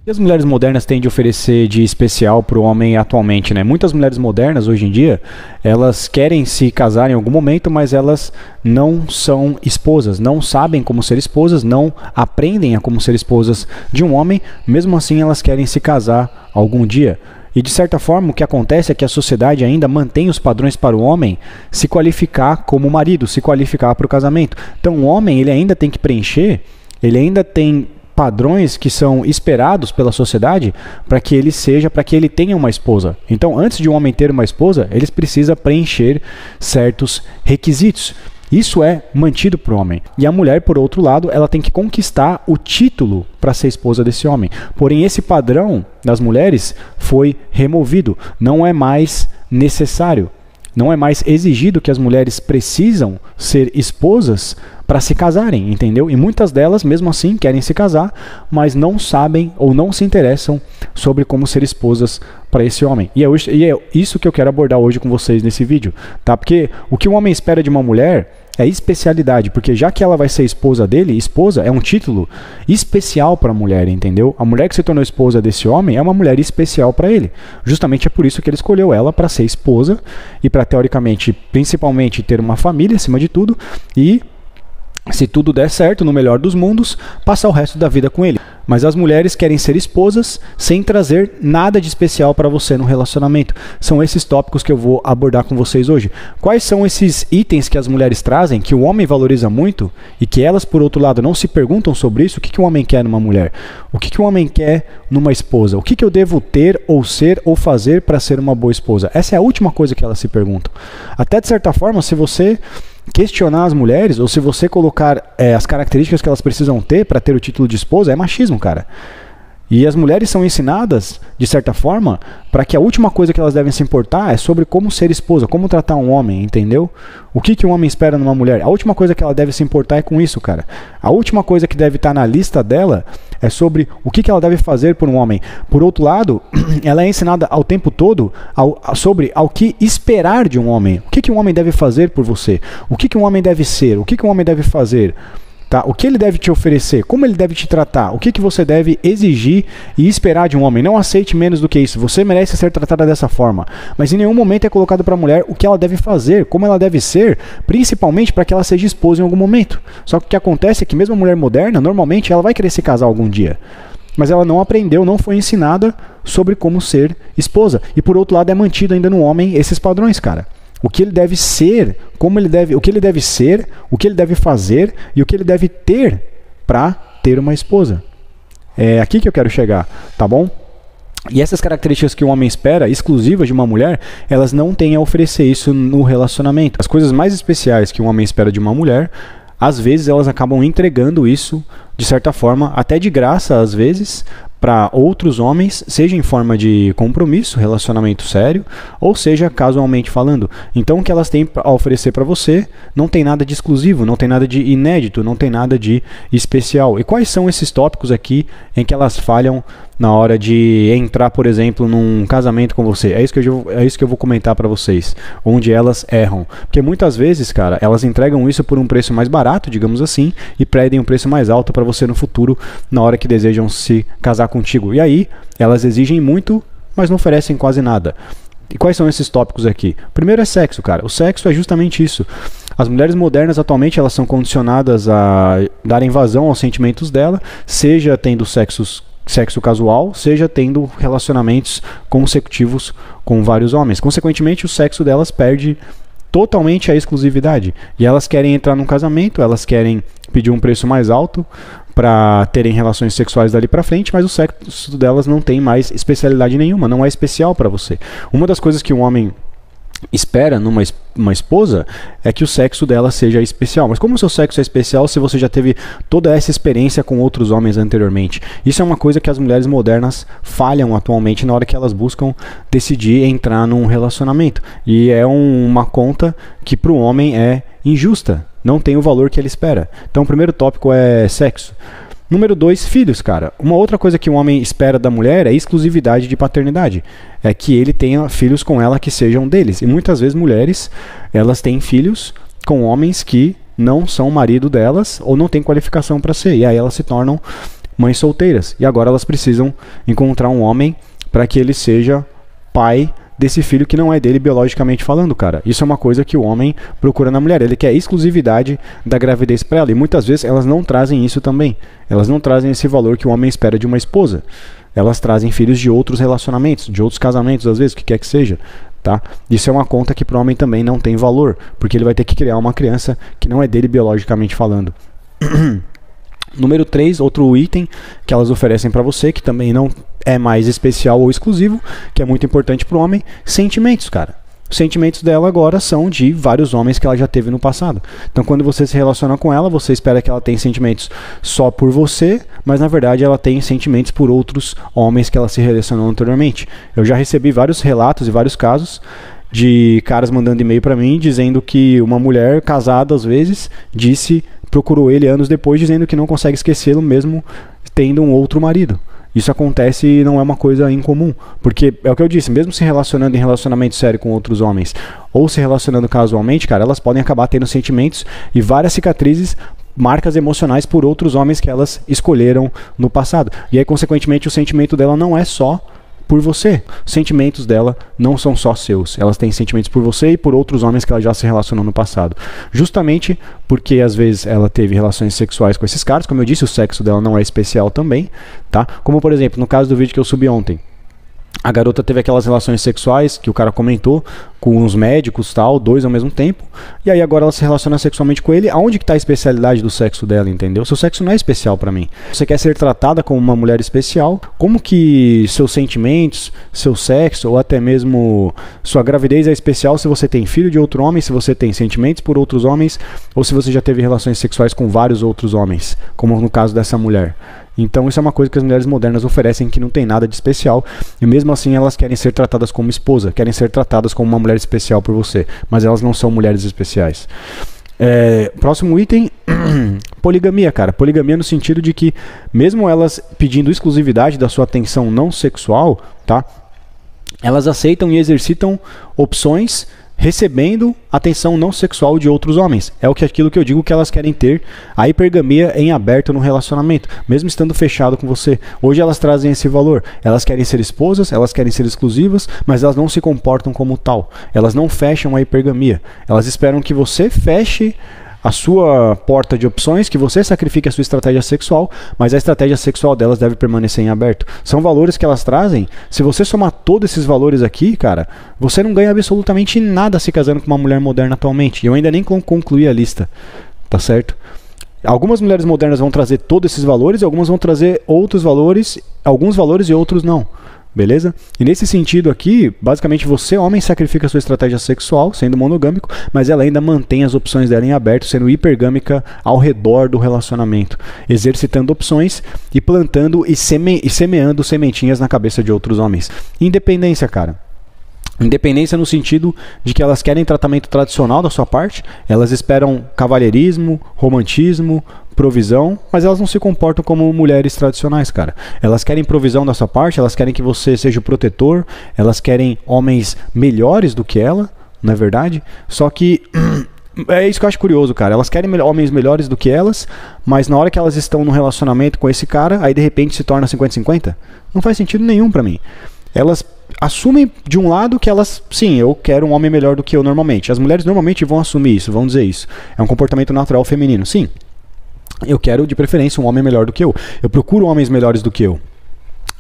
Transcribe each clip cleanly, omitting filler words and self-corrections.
E as mulheres modernas têm de oferecer de especial para o homem atualmente, né? Muitas mulheres modernas hoje em dia, elas querem se casar em algum momento, mas elas não são esposas, não sabem como ser esposas, não aprendem a como ser esposas de um homem, mesmo assim elas querem se casar algum dia. E de certa forma o que acontece é que a sociedade ainda mantém os padrões para o homem se qualificar como marido, se qualificar para o casamento. Então o homem ele ainda tem que preencher, ele ainda tem padrões que são esperados pela sociedade para que ele tenha uma esposa. Então, antes de um homem ter uma esposa, ele precisa preencher certos requisitos. Isso é mantido para o homem. E a mulher, por outro lado, ela tem que conquistar o título para ser esposa desse homem. Porém, esse padrão das mulheres foi removido. Não é mais necessário. Não é mais exigido que as mulheres precisam ser esposas para se casarem, entendeu? E muitas delas, mesmo assim, querem se casar, mas não sabem ou não se interessam sobre como ser esposas para esse homem. E é isso que eu quero abordar hoje com vocês nesse vídeo, tá? Porque o que um homem espera de uma mulher é especialidade, porque já que ela vai ser esposa dele, esposa é um título especial para a mulher, entendeu? A mulher que se tornou esposa desse homem é uma mulher especial para ele. Justamente é por isso que ele escolheu ela para ser esposa e para, teoricamente, principalmente ter uma família acima de tudo e, se tudo der certo, no melhor dos mundos, passar o resto da vida com ele. Mas as mulheres querem ser esposas sem trazer nada de especial para você no relacionamento. São esses tópicos que eu vou abordar com vocês hoje. Quais são esses itens que as mulheres trazem, que o homem valoriza muito e que elas, por outro lado, não se perguntam sobre isso? O que o homem quer numa mulher? O que o homem quer numa esposa? O que eu devo ter ou ser ou fazer para ser uma boa esposa? Essa é a última coisa que elas se perguntam. Até de certa forma, se você questionar as mulheres, ou se você colocar as características que elas precisam ter para ter o título de esposa, é machismo, cara. E as mulheres são ensinadas, de certa forma, para que a última coisa que elas devem se importar é sobre como ser esposa, como tratar um homem, entendeu? O que um homem espera numa mulher? A última coisa que ela deve se importar é com isso, cara. A última coisa que deve estar na lista dela é sobre o que ela deve fazer por um homem. Por outro lado, ela é ensinada ao tempo todo sobre o que esperar de um homem. O que um homem deve fazer por você? O que um homem deve ser? O que um homem deve fazer? Tá? O que ele deve te oferecer? Como ele deve te tratar? O que você deve exigir e esperar de um homem? Não aceite menos do que isso. Você merece ser tratada dessa forma. Mas em nenhum momento é colocado para a mulher o que ela deve fazer, como ela deve ser, principalmente para que ela seja esposa em algum momento. Só que o que acontece é que mesmo a mulher moderna, normalmente ela vai querer se casar algum dia. Mas ela não aprendeu, não foi ensinada sobre como ser esposa. E por outro lado é mantido ainda no homem esses padrões, cara. O que ele deve ser, o que ele deve ser, o que ele deve fazer e o que ele deve ter para ter uma esposa. É aqui que eu quero chegar, tá bom? E essas características que o homem espera, exclusivas de uma mulher, elas não têm a oferecer isso no relacionamento. As coisas mais especiais que um homem espera de uma mulher, às vezes elas acabam entregando isso, de certa forma, até de graça, às vezes, para outros homens, seja em forma de compromisso, relacionamento sério, ou seja, casualmente falando. Então, o que elas têm a oferecer para você não tem nada de exclusivo, não tem nada de inédito, não tem nada de especial. E quais são esses tópicos aqui em que elas falham na hora de entrar, por exemplo, num casamento com você? É isso que eu vou comentar para vocês, onde elas erram. Porque muitas vezes, cara, elas entregam isso por um preço mais barato, digamos assim, e pedem um preço mais alto para você no futuro, na hora que desejam se casar contigo. E aí, elas exigem muito, mas não oferecem quase nada. E quais são esses tópicos aqui? Primeiro é sexo, cara. O sexo é justamente isso. As mulheres modernas, atualmente, elas são condicionadas a darem vazão aos sentimentos dela, seja tendo sexo casual, seja tendo relacionamentos consecutivos com vários homens. Consequentemente, o sexo delas perde totalmente a exclusividade. E elas querem entrar num casamento, elas querem pedir um preço mais alto para terem relações sexuais dali para frente, mas o sexo delas não tem mais especialidade nenhuma, não é especial para você. Uma das coisas que um homem espera numa esposa é que o sexo dela seja especial. Mas como o seu sexo é especial se você já teve toda essa experiência com outros homens anteriormente? Isso é uma coisa que as mulheres modernas falham atualmente na hora que elas buscam decidir entrar num relacionamento. E é uma conta que para o homem é injusta, não tem o valor que ele espera. Então o primeiro tópico é sexo. Número 2, filhos, cara. Uma outra coisa que um homem espera da mulher é exclusividade de paternidade. É que ele tenha filhos com ela que sejam deles. E muitas vezes mulheres, elas têm filhos com homens que não são marido delas ou não têm qualificação para ser. E aí elas se tornam mães solteiras. E agora elas precisam encontrar um homem para que ele seja pai desse filho que não é dele biologicamente falando, cara. Isso é uma coisa que o homem procura na mulher. Ele quer exclusividade da gravidez para ela. E muitas vezes elas não trazem isso também. Elas não trazem esse valor que o homem espera de uma esposa. Elas trazem filhos de outros relacionamentos, de outros casamentos, às vezes, o que quer que seja. Tá? Isso é uma conta que para o homem também não tem valor, porque ele vai ter que criar uma criança que não é dele biologicamente falando. Número 3, outro item que elas oferecem para você, que também não é mais especial ou exclusivo, que é muito importante para o homem, sentimentos, cara. Os sentimentos dela agora são de vários homens que ela já teve no passado. Então, quando você se relaciona com ela, você espera que ela tenha sentimentos só por você, mas na verdade ela tem sentimentos por outros homens que ela se relacionou anteriormente. Eu já recebi vários relatos e vários casos de caras mandando e-mail para mim dizendo que uma mulher casada, às vezes, procurou ele anos depois dizendo que não consegue esquecê-lo mesmo tendo um outro marido. Isso acontece e não é uma coisa incomum, porque é o que eu disse, mesmo se relacionando em relacionamento sério com outros homens, ou se relacionando casualmente, cara, elas podem acabar tendo sentimentos e várias cicatrizes, marcas emocionais por outros homens que elas escolheram no passado. E aí, consequentemente, o sentimento dela não é só por você. Os sentimentos dela não são só seus. Elas têm sentimentos por você e por outros homens que ela já se relacionou no passado. Justamente porque às vezes ela teve relações sexuais com esses caras. Como eu disse, o sexo dela não é especial também, tá? Como por exemplo, no caso do vídeo que eu subi ontem. A garota teve aquelas relações sexuais que o cara comentou com os médicos, tal, 2 ao mesmo tempo. E aí agora ela se relaciona sexualmente com ele. Aonde que tá a especialidade do sexo dela, entendeu? Seu sexo não é especial pra mim. Você quer ser tratada como uma mulher especial? Como que seus sentimentos, seu sexo ou até mesmo sua gravidez é especial se você tem filho de outro homem, se você tem sentimentos por outros homens ou se você já teve relações sexuais com vários outros homens, como no caso dessa mulher? Então isso é uma coisa que as mulheres modernas oferecem que não tem nada de especial. E mesmo assim elas querem ser tratadas como esposa, querem ser tratadas como uma mulher especial por você. Mas elas não são mulheres especiais. Próximo item, poligamia, cara. Poligamia no sentido de que mesmo elas pedindo exclusividade da sua atenção não sexual, tá? Elas aceitam e exercitam opções recebendo atenção não sexual de outros homens. É aquilo que eu digo que elas querem ter a hipergamia em aberto no relacionamento, mesmo estando fechado com você. Hoje elas trazem esse valor. Elas querem ser esposas, elas querem ser exclusivas, mas elas não se comportam como tal. Elas não fecham a hipergamia. Elas esperam que você feche a sua porta de opções, que você sacrifique a sua estratégia sexual, mas a estratégia sexual delas deve permanecer em aberto. São valores que elas trazem. Se você somar todos esses valores aqui, cara, você não ganha absolutamente nada se casando com uma mulher moderna atualmente. E eu ainda nem concluí a lista, tá certo? Algumas mulheres modernas vão trazer todos esses valores e algumas vão trazer outros valores, alguns valores e outros não. Beleza? E nesse sentido aqui, basicamente você, homem, sacrifica a sua estratégia sexual, sendo monogâmico, mas ela ainda mantém as opções dela em aberto, sendo hipergâmica ao redor do relacionamento, exercitando opções e plantando e semeando sementinhas na cabeça de outros homens. Independência, cara. Independência no sentido de que elas querem tratamento tradicional da sua parte, elas esperam cavalheirismo, romantismo, provisão, mas elas não se comportam como mulheres tradicionais, cara. Elas querem provisão da sua parte, elas querem que você seja o protetor, elas querem homens melhores do que ela, não é verdade? Só que é isso que eu acho curioso, cara. Elas querem homens melhores do que elas, mas na hora que elas estão num relacionamento com esse cara, aí de repente se torna 50-50. Não faz sentido nenhum pra mim. Elas assumem de um lado que elas, sim, eu quero um homem melhor do que eu normalmente. As mulheres normalmente vão assumir isso, vão dizer isso. É um comportamento natural feminino, sim. Eu quero, de preferência, um homem melhor do que eu. Eu procuro homens melhores do que eu.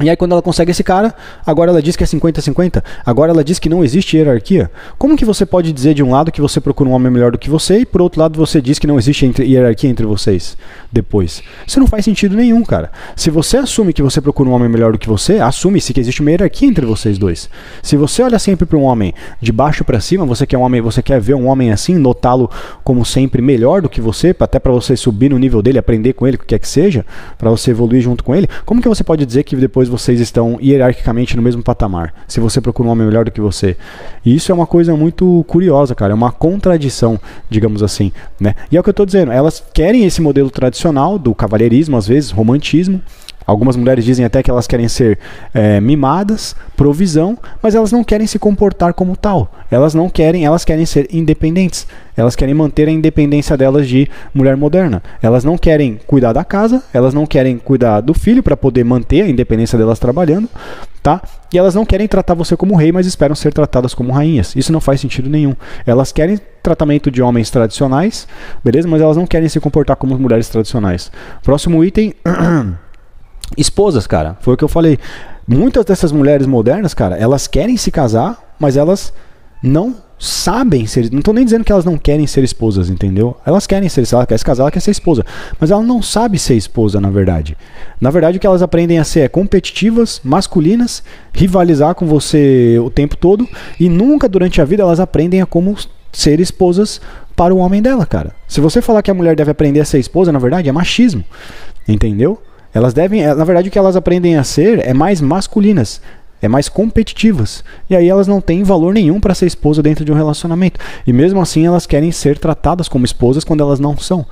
E aí quando ela consegue esse cara, agora ela diz que é 50-50, agora ela diz que não existe hierarquia. Como que você pode dizer de um lado que você procura um homem melhor do que você e por outro lado você diz que não existe hierarquia entre vocês depois? Isso não faz sentido nenhum, cara. Se você assume que você procura um homem melhor do que você, assume-se que existe uma hierarquia entre vocês dois. Se você olha sempre para um homem de baixo para cima, você quer ver um homem assim, notá-lo como sempre melhor do que você, até para você subir no nível dele, aprender com ele, o que quer que seja, para você evoluir junto com ele, como que você pode dizer que depois vocês estão hierarquicamente no mesmo patamar, se você procura um homem melhor do que você? E isso é uma coisa muito curiosa, cara, é uma contradição, digamos assim, né? E é o que eu tô dizendo, elas querem esse modelo tradicional do cavalheirismo, às vezes, romantismo, Algumas mulheres dizem até que elas querem ser mimadas, provisão, mas elas não querem se comportar como tal. Elas querem ser independentes. Elas querem manter a independência delas de mulher moderna. Elas não querem cuidar da casa, elas não querem cuidar do filho para poder manter a independência delas trabalhando, tá? E elas não querem tratar você como rei, mas esperam ser tratadas como rainhas. Isso não faz sentido nenhum. Elas querem tratamento de homens tradicionais, beleza? Mas elas não querem se comportar como mulheres tradicionais. Próximo item... Esposas, cara, foi o que eu falei. Muitas dessas mulheres modernas, cara, elas querem se casar, mas elas não sabem ser. Não estou nem dizendo que elas não querem ser esposas, entendeu? Elas querem ser, se ela quer se casar, ela quer ser esposa. Mas ela não sabe ser esposa, na verdade. Na verdade, o que elas aprendem a ser é competitivas, masculinas, rivalizar com você o tempo todo. E nunca durante a vida elas aprendem a como ser esposas para o homem dela, cara. Se você falar que a mulher deve aprender a ser esposa, na verdade, é machismo, entendeu? Elas devem, na verdade, o que elas aprendem a ser é mais masculinas, é mais competitivas. E aí elas não têm valor nenhum para ser esposa dentro de um relacionamento. E mesmo assim elas querem ser tratadas como esposas quando elas não são.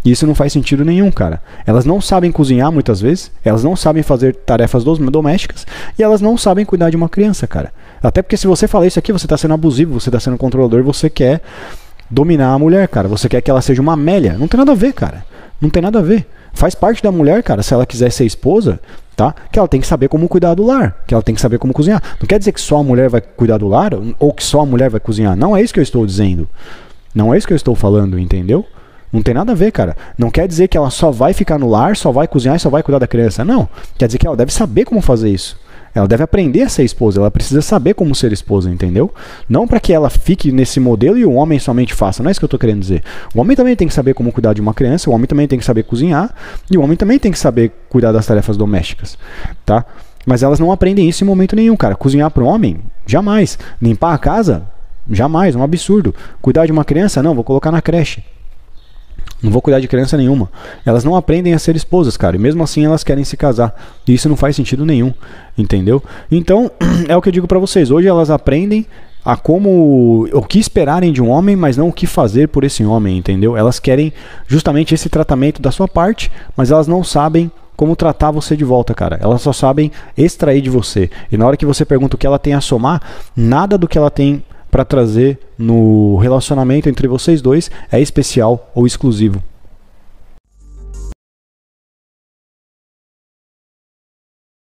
E isso não faz sentido nenhum, cara. Elas não sabem cozinhar muitas vezes, elas não sabem fazer tarefas domésticas e elas não sabem cuidar de uma criança, cara. Até porque se você falar isso aqui, você está sendo abusivo, você está sendo controlador, você quer dominar a mulher, cara. Você quer que ela seja uma Amélia. Não tem nada a ver, cara. Não tem nada a ver. Faz parte da mulher, cara, se ela quiser ser esposa, tá? Que ela tem que saber como cuidar do lar, que ela tem que saber como cozinhar. Não quer dizer que só a mulher vai cuidar do lar ou que só a mulher vai cozinhar. Não é isso que eu estou dizendo. Não é isso que eu estou falando, entendeu? Não tem nada a ver, cara. Não quer dizer que ela só vai ficar no lar, só vai cozinhar e só vai cuidar da criança. Não. Quer dizer que ela deve saber como fazer isso. Ela deve aprender a ser esposa, ela precisa saber como ser esposa, entendeu? Não para que ela fique nesse modelo e o homem somente faça, não é isso que eu estou querendo dizer. O homem também tem que saber como cuidar de uma criança, o homem também tem que saber cozinhar, e o homem também tem que saber cuidar das tarefas domésticas, tá? Mas elas não aprendem isso em momento nenhum, cara. Cozinhar para o homem? Jamais. Limpar a casa? Jamais, um absurdo. Cuidar de uma criança? Não, vou colocar na creche. Não vou cuidar de criança nenhuma. Elas não aprendem a ser esposas, cara. E mesmo assim elas querem se casar. E isso não faz sentido nenhum. Entendeu? Então, é o que eu digo pra vocês. Hoje elas aprendem a como... o que esperarem de um homem, mas não o que fazer por esse homem, entendeu? Elas querem justamente esse tratamento da sua parte, mas elas não sabem como tratar você de volta, cara. Elas só sabem extrair de você. E na hora que você pergunta o que ela tem a somar, nada do que ela tem para trazer no relacionamento entre vocês dois é especial ou exclusivo.